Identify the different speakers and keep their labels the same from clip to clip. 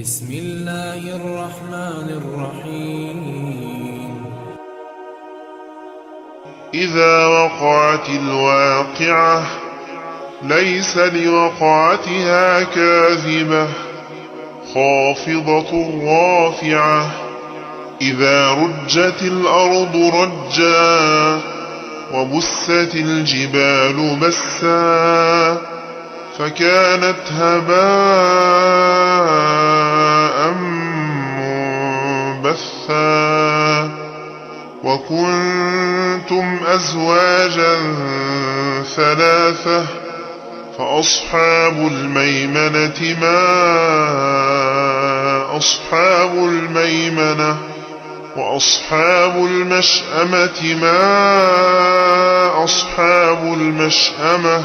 Speaker 1: بسم الله الرحمن الرحيم.
Speaker 2: إذا وقعت الواقعة ليس لوقعتها كاذبة خافضة رافعة إذا رجت الأرض رجا وبست الجبال بسا فكانت هباء منبثا وكنتم أزواجا ثلاثة فأصحاب الميمنة ما أصحاب الميمنة وأصحاب المشأمة ما أصحاب المشأمة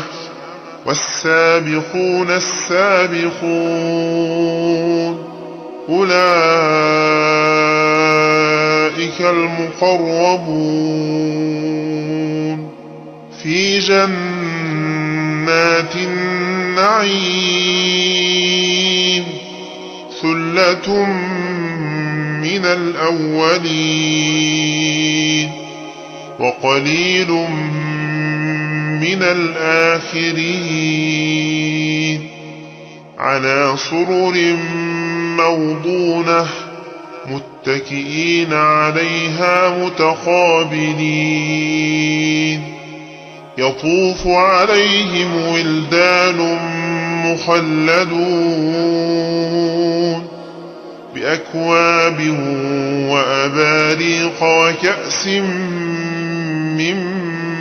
Speaker 2: والسابقون السابقون أولئك المقربون في جنات النعيم ثلة من الأولين وقليل من الآخرين على سرر موضونة متكئين عليها متقابلين يطوف عليهم ولدان مخلدون بأكواب وأباريق وكأس من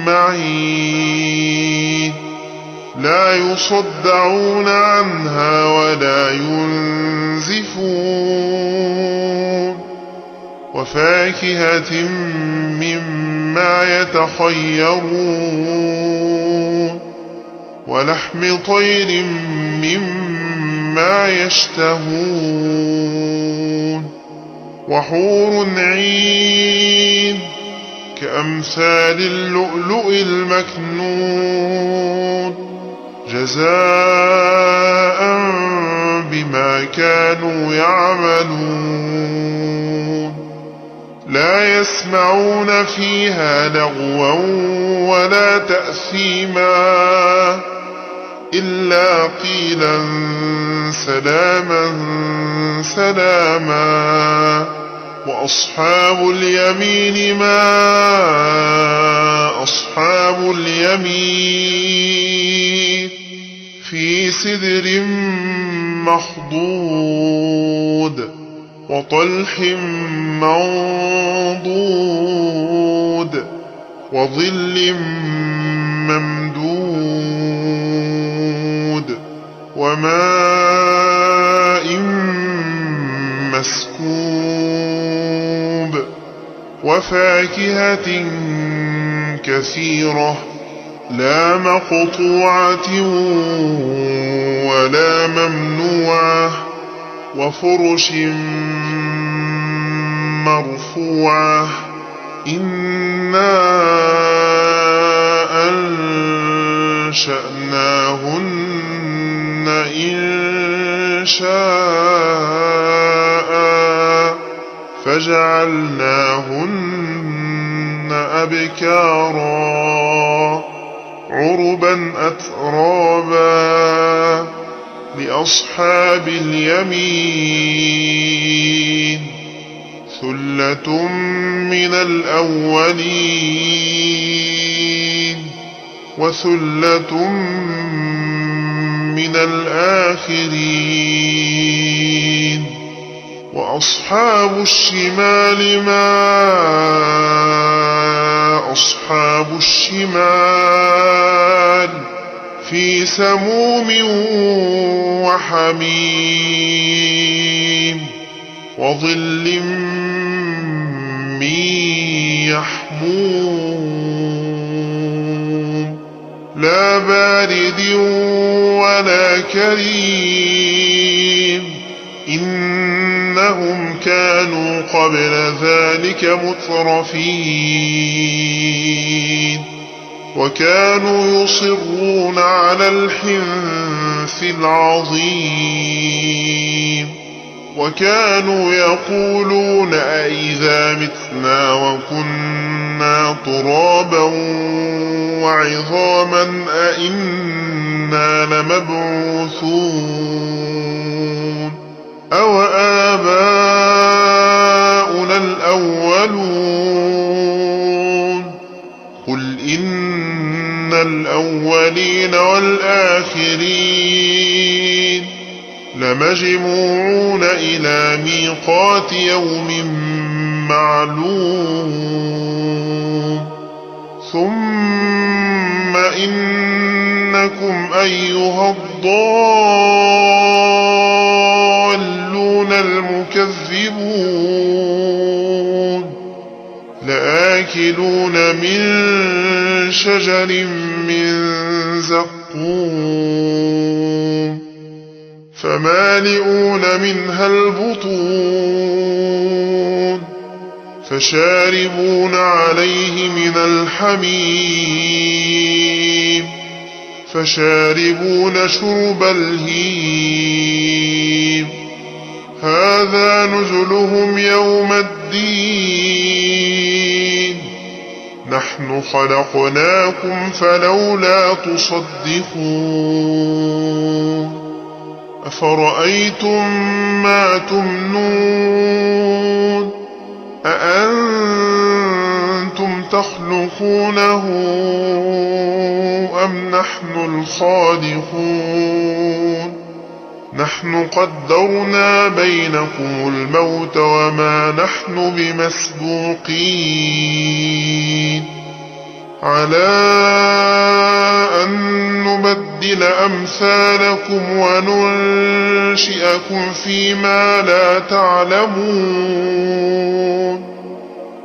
Speaker 2: معين لا يصدعون عنها ولا ينزفون وفاكهة مما يتخيرون ولحم طير مما يشتهون وحور عين كأمثال اللؤلؤ المكنون جزاء بما كانوا يعملون لا يسمعون فيها لغوا ولا تأثيما إلا قيلا سلاما سلاما وأصحاب اليمين ما أصحاب اليمين في سدر مخضود وطلح منضود وظل ممدود وماء مسكوب وفاكهة كثيرة لا مقطوعة ولا ممنوعة وفرش مرفوعة إنا أنشأناهن إن شاء فجعلناهن أبكارا عربا أترابا لأصحاب اليمين ثلة من الأولين وثلة من الآخرين وأصحاب الشمال ما أصحاب الشمال في سموم وحميم وظل من يحموم لا بارد ولا كريم إنهم كانوا قبل ذلك مترفين وكانوا يصرون على الحنث العظيم وكانوا يقولون أئذا متنا وكنا ترابا وعظاما أئنا لمبعوثون أو آباؤنا الأولون قل إن الأولين والآخرين لمجموعون إلى ميقات يوم معلوم ثم إنكم أيها الضالون المكذبون لآكلون من شجر من زقوم فمالئون منها البطون فشاربون عليه من الحميم فشاربون شرب الهيم هذا نزلهم يوم الدين نحن خلقناكم فلولا تصدقون أفرأيتم ما تمنون أأنتم تخلقونه أم نحن الخالقون نحن قدرنا بينكم الموت وما نحن بمسبوقين على أن نبدل أمثالكم وننشئكم فيما لا تعلمون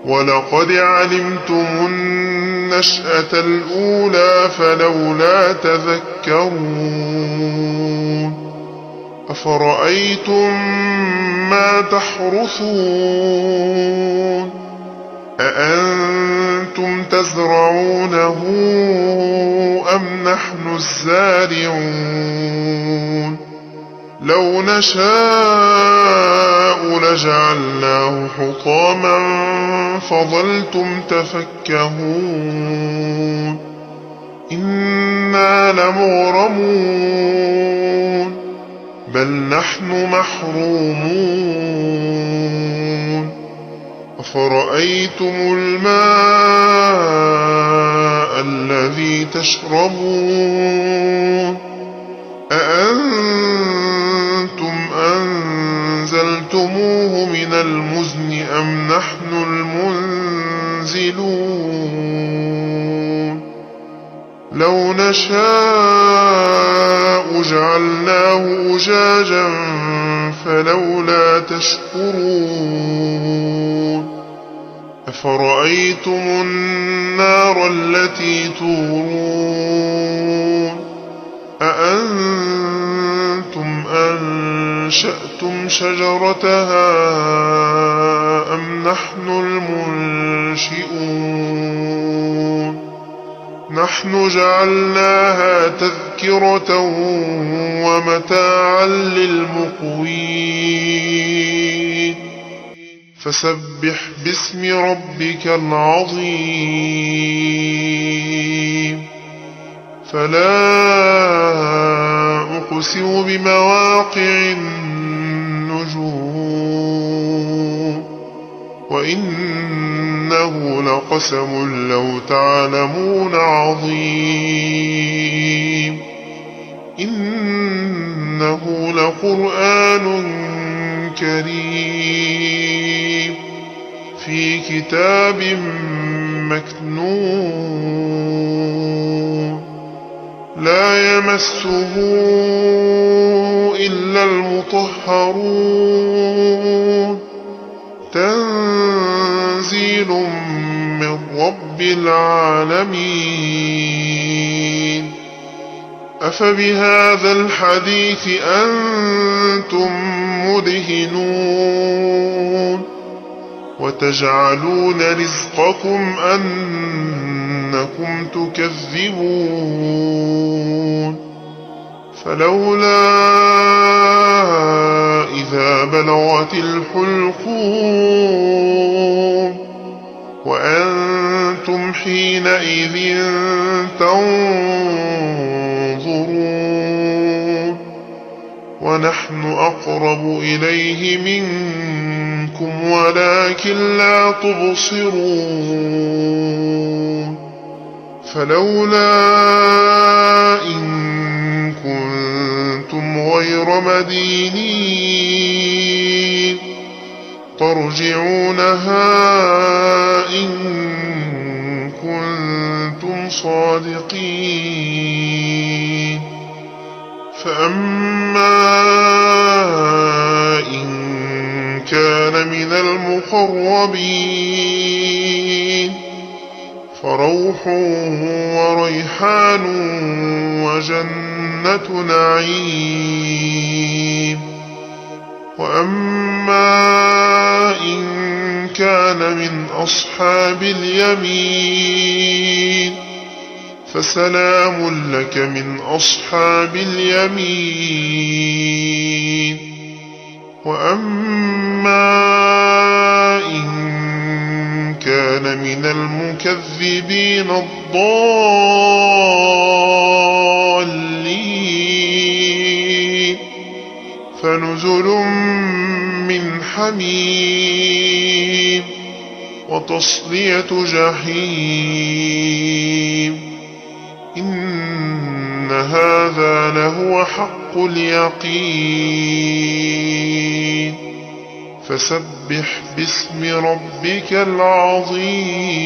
Speaker 2: ولقد علمتم النشأة الأولى فلولا تذكرون أفرأيتم ما تحرثون أأنتم تزرعونه أم نحن الزارعون لو نشاء لجعلناه حطاما فظلتم تفكهون إنا لمغرمون بل نحن محرومون أفرأيتم الماء الذي تشربون أأنتم أنزلتموه من المزن أم نحن المنزلون لو نشاء جعلناه أجاجا فلولا تشكرون أفرأيتم النار التي تورون أأنتم أنشأتم شجرتها أم نحن المنشئون نحن جعلناها تذكرة ومتاعا للمقوين فسبح باسم ربك العظيم فلا أقسم بمواقع النجوم وإنه لقسم لو تعلمون عظيم إنه لقرآن كريم في كتاب مكنون لا يمسه إلا المطهرون تنزيل من رب العالمين أفبهذا الحديث أنتم مدهنون وتجعلون رزقكم أنكم تكذبون فلولا إذا بلغت الحلقوم وأنتم حينئذ تنظرون ونحن أقرب إليه منكم ولكن لا تبصرون فلولا إن كنتم غير مدينين ترجعونها إن كنتم صادقين فأما إن كان من المقربين فروح وريحان وجنة نعيم وأما إن كان من أصحاب اليمين فسلام لك من أصحاب اليمين وأما إن كان من المكذبين الضالين فنزل من حميم وتصلية جحيم إن هذا لهو حق اليقين فسبح باسم ربك العظيم